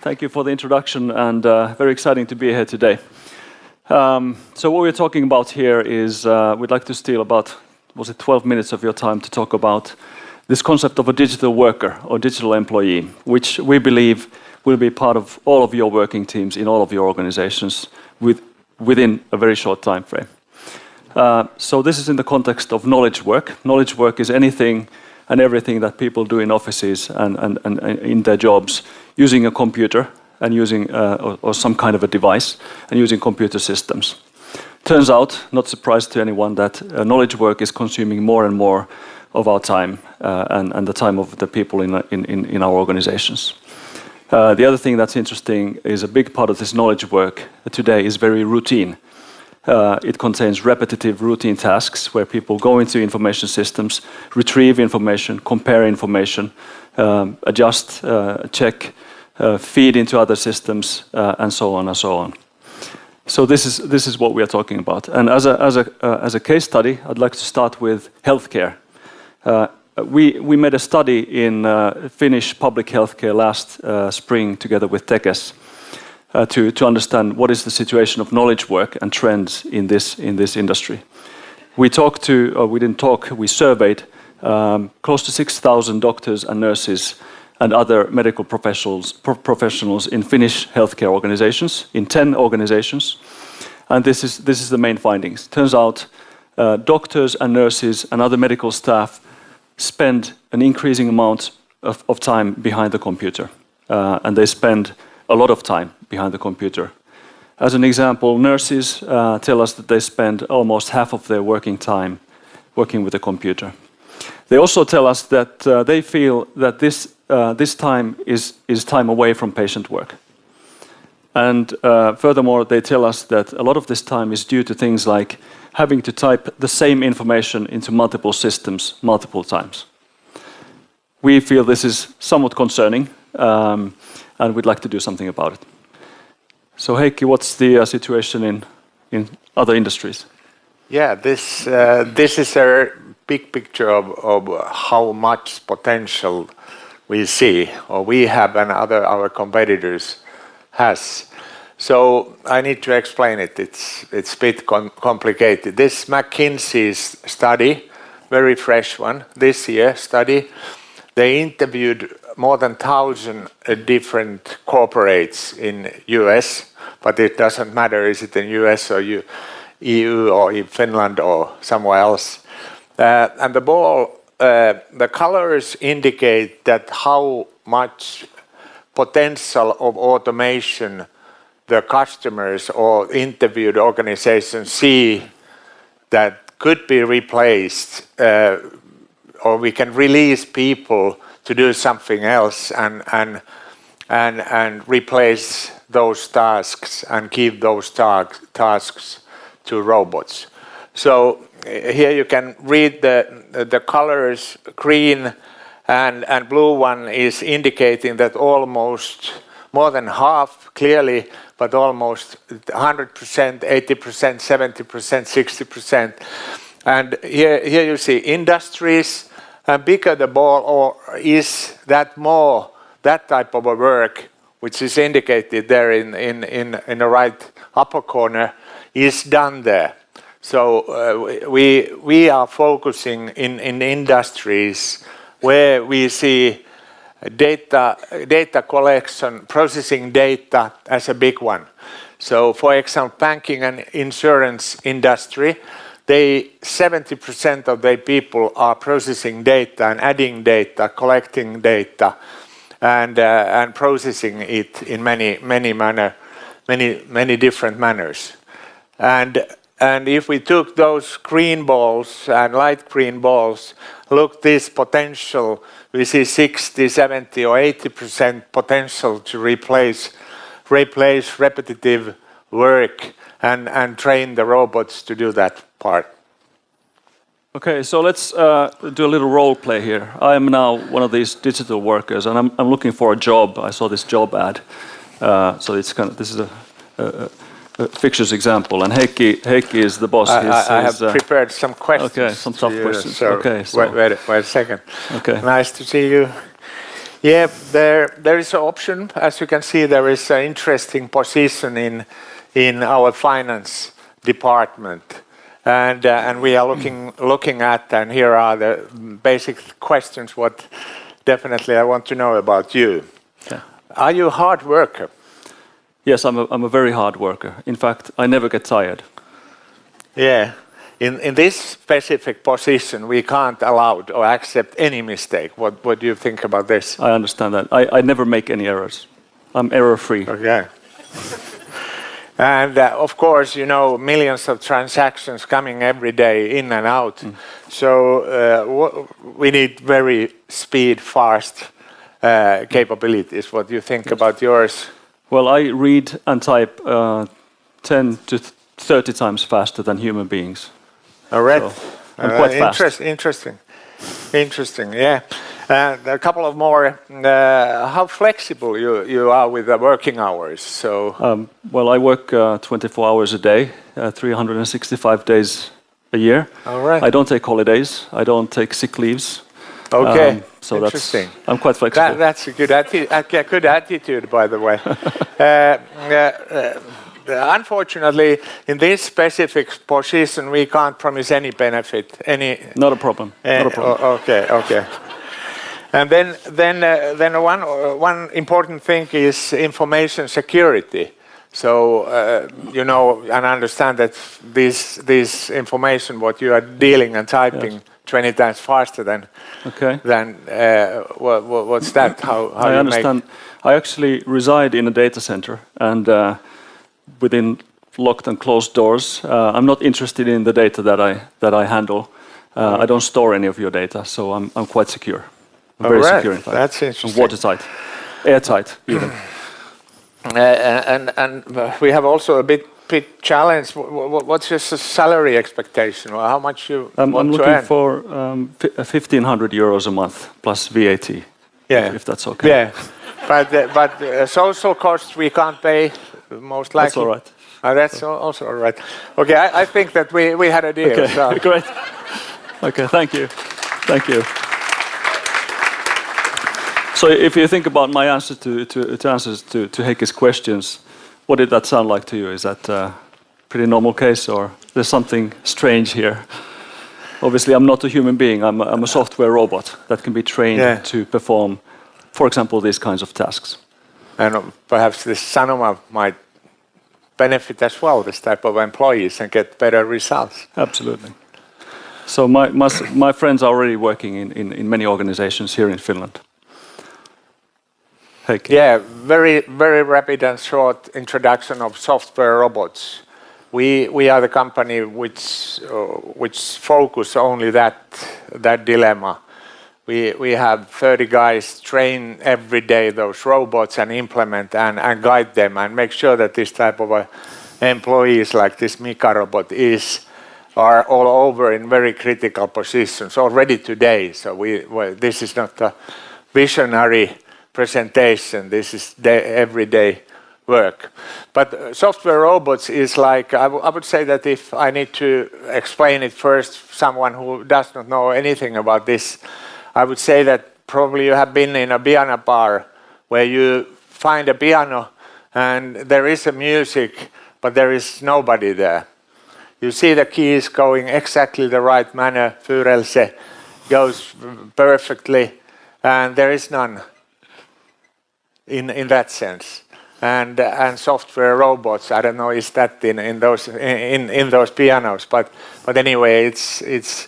Thank you for the introduction, and very exciting to be here today. So what we're talking about here is we'd like to steal about, 12 minutes of your time to talk about this concept of a digital worker or digital employee, which we believe will be part of all of your working teams in all of your organizations within a very short time frame. So this is in the context of knowledge work. Knowledge work is anything and everything that people do in offices and in their jobs using a computer and using or some kind of a device and using computer systems. Turns out, not surprise to anyone, that knowledge work is consuming more and more of our time and the time of the people in our organizations. The other thing that's interesting is a big part of this knowledge work today is very routine. It contains repetitive routine tasks where people go into information systems, retrieve information, compare information, adjust, check, feed into other systems, and so on and so on. So this is what we are talking about. And as a case study, I'd like to start with healthcare. We made a study in Finnish public healthcare last spring together with Tekes to understand what is the situation of knowledge work and trends in this industry. We surveyed close to 6,000 doctors and nurses and other medical professionals in Finnish healthcare organizations, in 10 organizations, and this is the main findings. Turns out doctors and nurses and other medical staff spend an increasing amount of time behind the computer, and they spend a lot of time behind the computer. As an example, nurses tell us that they spend almost half of their working time working with a computer. They also tell us that they feel that this time is time away from patient work. And furthermore, they tell us that a lot of this time is due to things like having to type the same information into multiple systems multiple times. We feel this is somewhat concerning, and we'd like to do something about it. So Heikki, what's the situation in other industries? Yeah, this is a big picture of how much potential we see, or we have, and our competitors has. So I need to explain it. It's a bit complicated. This McKinsey's study, very fresh one, this year study, they interviewed more than 1,000 different corporates in US, but it doesn't matter is it in US or EU or in Finland or somewhere else. And the colors indicate that how much potential of automation the customers or interviewed organizations see that could be replaced, or we can release people to do something else and replace those tasks and give those tasks to robots. So here you can read the colors. Green and blue one is indicating that almost more than half, clearly, but almost 100%, 80%, 70%, 60%. And here you see industries, and bigger the ball or is that more that type of a work, which is indicated there in the right upper corner, is done there. So we are focusing in industries where we see data collection, processing data as a big one. So for example, banking and insurance industry, 70% of their people are processing data and adding data, collecting data, and processing it in many different manners. And if we took those green balls and light green balls, look this potential, we see 60, 70 or 80% potential to replace repetitive work and train the robots to do that part. Okay, so let's do a little role play here. I am now one of these digital workers, and I'm looking for a job. I saw this job ad, so this is a fictitious example. And Heikki is the boss. I have prepared some questions. Okay, some tough questions. So okay, so wait a second. Okay, nice to see you. Yeah, there is an option. As you can see, there is an interesting position in our finance department, and we are looking at, and here are the basic questions. What definitely I want to know about you. Yeah. Are you a hard worker? Yes, I'm a very hard worker. In fact, I never get tired. Yeah. In this specific position, we can't allow or accept any mistake. What do you think about this? I understand that. I never make any errors. I'm error-free. Okay. And of course, you know, millions of transactions coming every day in and out. So we need very fast capabilities. What do you think about yours? Well, I read and type 10 to 30 times faster than human beings. All right. So I'm quite fast. Interesting. Yeah. A couple of more. How flexible you are with the working hours? So. Well, I work 24 hours a day, 365 days a year. All right. I don't take holidays. I don't take sick leaves. Okay. So interesting. I'm quite flexible. That's a good attitude, by the way. Unfortunately, in this specific position, we can't promise any benefit. Not a problem. Not a problem. Okay. And then one important thing is information security. So you know and understand that this information, what you are dealing and typing, 20 times faster than what's that? How I understand. I actually reside in a data center, and within locked and closed doors. I'm not interested in the data that I handle. I don't store any of your data, so I'm quite secure. I'm very secure, in fact. That's interesting. And watertight, airtight, even. And we have also a bit challenge. What's your salary expectation? Or how much you I'm want to looking earn? for 1,500 euros a month plus VAT. Yeah, if that's okay. Yeah, but social costs we can't pay. Most likely. That's all right. That's also all right. Okay, I think that we had a deal. Okay, so. great. Okay, thank you. So if you think about my answer answers to Heikki's questions, what did that sound like to you? Is that a pretty normal case, or there's something strange here? Obviously, I'm not a human being. I'm a software robot that can be trained to perform, for example, these kinds of tasks. And perhaps this Sanoma might benefit as well, this type of employees, and get better results. Absolutely. So my friends are already working in many organizations here in Finland. Heikki. Yeah, very rapid and short introduction of software robots. We are the company which focus only that dilemma. We have 30 guys train every day those robots and implement and guide them and make sure that this type of employees like this Mika robot are all over in very critical positions already today. So this is not a visionary presentation. This is everyday work. But software robots is like, I would say that if I need to explain it first, someone who does not know anything about this, I would say that probably you have been in a piano bar where you find a piano and there is a music, but there is nobody there. You see the keys going exactly the right manner, Fyrelse goes perfectly, and there is none in that sense. And software robots, I don't know is that in those pianos, but anyway, it's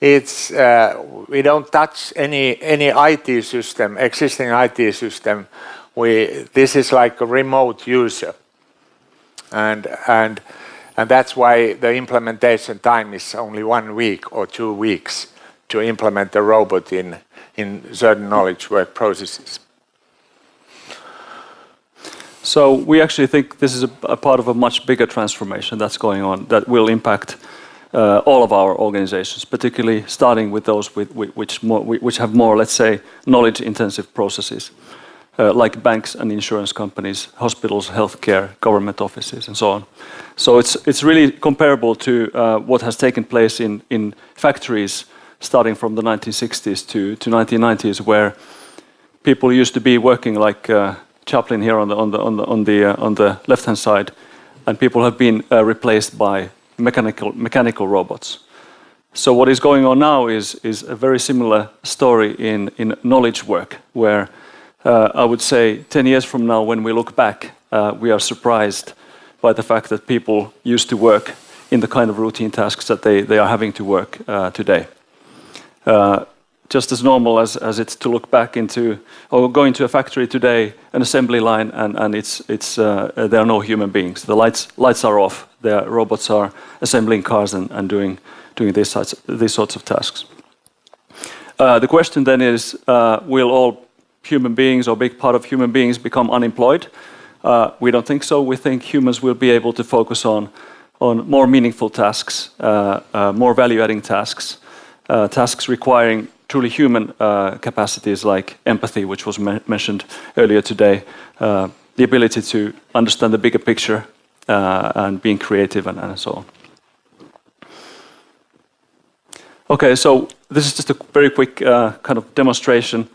we don't touch any IT system, existing IT system. This is like a remote user, and that's why the implementation time is only 1 week or 2 weeks to implement a robot in certain knowledge work processes. So we actually think this is a part of a much bigger transformation that's going on that will impact all of our organizations, particularly starting with those which have more, let's say, knowledge-intensive processes, like banks and insurance companies, hospitals, healthcare, government offices, and so on. So it's really comparable to what has taken place in factories starting from the 1960s to 1990s, where people used to be working like Chaplin here on the left-hand side, and people have been replaced by mechanical robots. So what is going on now is a very similar story in knowledge work, where I would say 10 years from now, when we look back, we are surprised by the fact that people used to work in the kind of routine tasks that they are having to work today. Just as normal as it's to look back into or go into a factory today, an assembly line, and there are no human beings. The lights are off. The robots are assembling cars and doing these sorts of tasks. The question then is, will all human beings or a big part of human beings become unemployed? We don't think so. We think humans will be able to focus on more meaningful tasks, more value-adding tasks, tasks requiring truly human capacities like empathy, which was mentioned earlier today, the ability to understand the bigger picture and being creative and so on. Okay, so this is just a very quick kind of demonstration.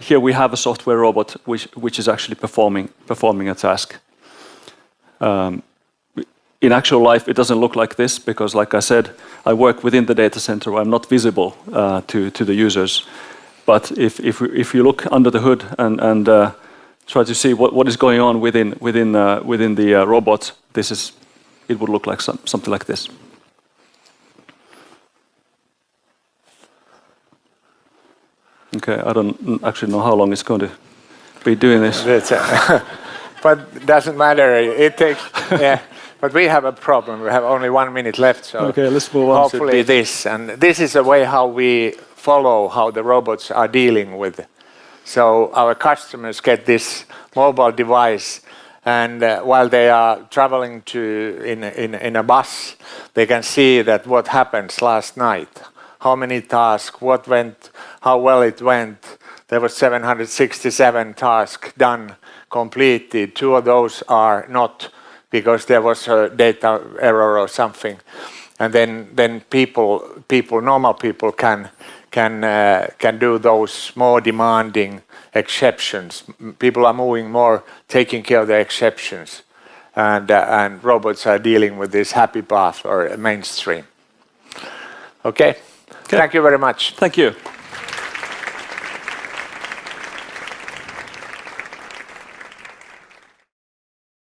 Here we have a software robot which is actually performing a task. In actual life, it doesn't look like this because, like I said, I work within the data center. I'm not visible to the users. But if you look under the hood and try to see what is going on within the robot, it would look like something like this. Okay, I don't actually know how long it's going to be doing this. But it doesn't matter. It takes. Yeah. But we have a problem. We have only 1 minute left, so okay, let's move on. Hopefully this is a way how we follow how the robots are dealing with. So our customers get this mobile device, and while they are traveling in a bus, they can see that what happened last night, how many tasks, what went, how well it went. There were 767 tasks done, completed. 2 of those are not, because there was a data error or something, and then normal people can do those more demanding exceptions. People are moving more, taking care of the exceptions, and robots are dealing with this happy path or mainstream. Okay. Thank you very much. Thank you.